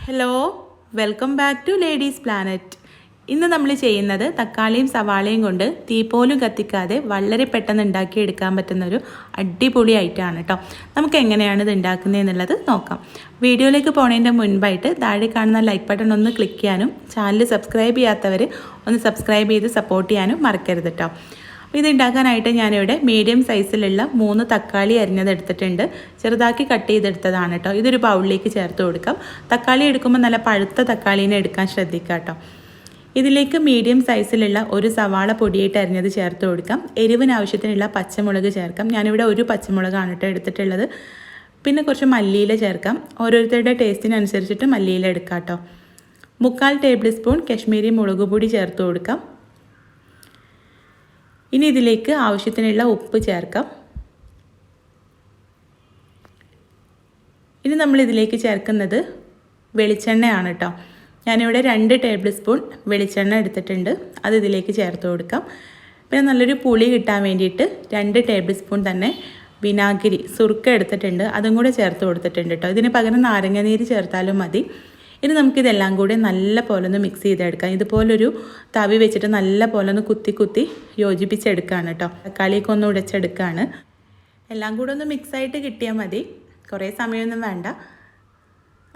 Hello, welcome back to ladies planet. ഇന്ന് നമ്മൾ ചെയ്യുന്നത് തക്കാളിയും സവാളയും കൊണ്ട് തീ പോലും കത്തിക്കാതെ വളരെ പെട്ടെന്ന് ഉണ്ടാക്കിയെടുക്കാൻ പറ്റുന്നൊരു അടിപൊളി ഐറ്റമാണ് കേട്ടോ. നമുക്ക് എങ്ങനെയാണ് ഇത് ഉണ്ടാക്കുന്നത് എന്നുള്ളത് നോക്കാം. വീഡിയോയിലേക്ക് പോകുന്നതിൻ്റെ മുൻപായിട്ട് താഴെ കാണുന്ന ലൈക്ക് ബട്ടൺ ഒന്ന് ക്ലിക്ക് ചെയ്യാനും ചാനൽ സബ്സ്ക്രൈബ് ചെയ്യാത്തവർ ഒന്ന് സബ്സ്ക്രൈബ് ചെയ്ത് സപ്പോർട്ട് ചെയ്യാനും മറക്കരുത് കേട്ടോ. ഇത് ഉണ്ടാക്കാനായിട്ട് ഞാനിവിടെ മീഡിയം സൈസിലുള്ള 3 തക്കാളി അരിഞ്ഞതെടുത്തിട്ടുണ്ട്. ചെറുതാക്കി കട്ട് ചെയ്തെടുത്തതാണ് കേട്ടോ. ഇതൊരു ബൗളിലേക്ക് ചേർത്ത് കൊടുക്കാം. തക്കാളി എടുക്കുമ്പോൾ നല്ല പഴുത്ത തക്കാളീനെ എടുക്കാൻ ശ്രദ്ധിക്കുക കേട്ടോ. ഇതിലേക്ക് മീഡിയം സൈസിലുള്ള ഒരു സവാള പൊടിയായിട്ട് അരിഞ്ഞത് ചേർത്ത് കൊടുക്കാം. എരിവിന് ആവശ്യത്തിനുള്ള പച്ചമുളക് ചേർക്കാം. ഞാനിവിടെ ഒരു പച്ചമുളകാണ് കേട്ടോ എടുത്തിട്ടുള്ളത്. പിന്നെ കുറച്ച് മല്ലിയില ചേർക്കാം. ഓരോരുത്തരുടെ ടേസ്റ്റിനനുസരിച്ചിട്ട് മല്ലിയില എടുക്കാം കേട്ടോ. 3/4 ടേബിൾ സ്പൂൺ കശ്മീരി മുളക് പൊടി ചേർത്ത് കൊടുക്കാം. ഇനി ഇതിലേക്ക് ആവശ്യത്തിനുള്ള ഉപ്പ് ചേർക്കാം. ഇനി നമ്മൾ ഇതിലേക്ക് ചേർക്കുന്നത് വെളിച്ചെണ്ണയാണ് കേട്ടോ. ഞാനിവിടെ 2 ടേബിൾ സ്പൂൺ വെളിച്ചെണ്ണ എടുത്തിട്ടുണ്ട്. അത് ഇതിലേക്ക് ചേർത്ത് കൊടുക്കാം. പിന്നെ നല്ലൊരു പുളി കിട്ടാൻ വേണ്ടിയിട്ട് 2 ടേബിൾ സ്പൂൺ തന്നെ വിനാഗിരി സുർക്ക എടുത്തിട്ടുണ്ട്. അതും കൂടെ ചേർത്ത് കൊടുത്തിട്ടുണ്ട് കേട്ടോ. ഇതിന് പകരം നാരങ്ങ നീര് ചേർത്താലും മതി. ഇനി നമുക്കിതെല്ലാം കൂടി നല്ല പോലെ ഒന്ന് മിക്സ് ചെയ്തെടുക്കാം. ഇതുപോലൊരു തവി വെച്ചിട്ട് നല്ല പോലെ ഒന്ന് കുത്തി യോജിപ്പിച്ചെടുക്കുകയാണ് കേട്ടോ. തക്കാളിയൊക്കെ ഒന്ന് ഉടച്ചെടുക്കുകയാണ്. എല്ലാം കൂടെ ഒന്ന് മിക്സായിട്ട് കിട്ടിയാൽ മതി, കുറേ സമയമൊന്നും വേണ്ട.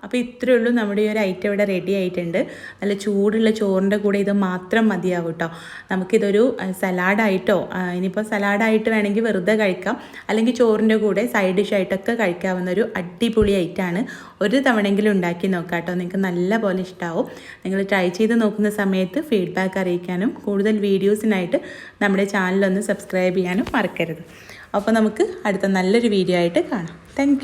അപ്പോൾ ഇത്രയേ ഉള്ളൂ, നമ്മുടെ ഈ ഒരു ഐറ്റം ഇവിടെ റെഡി ആയിട്ടുണ്ട്. നല്ല ചൂടുള്ള ചോറിൻ്റെ കൂടെ ഇത് മാത്രം മതിയാവും കേട്ടോ. നമുക്കിതൊരു സലാഡായിട്ടോ ഇനിയിപ്പോൾ സലാഡായിട്ട് വേണമെങ്കിൽ വെറുതെ കഴിക്കാം, അല്ലെങ്കിൽ ചോറിൻ്റെ കൂടെ സൈഡ് ഡിഷായിട്ടൊക്കെ കഴിക്കാവുന്ന ഒരു അടിപൊളി ഐറ്റമാണ്. ഒരു തവണയെങ്കിലും ഉണ്ടാക്കി നോക്കാം കേട്ടോ. നിങ്ങൾക്ക് നല്ല പോലെ ഇഷ്ടമാവും. നിങ്ങൾ ട്രൈ ചെയ്ത് നോക്കുന്ന സമയത്ത് ഫീഡ്ബാക്ക് അറിയിക്കാനും കൂടുതൽ വീഡിയോസിനായിട്ട് നമ്മുടെ ചാനലൊന്ന് സബ്സ്ക്രൈബ് ചെയ്യാനും മറക്കരുത്. അപ്പോൾ നമുക്ക് അടുത്ത നല്ലൊരു വീഡിയോ ആയിട്ട് കാണാം. താങ്ക്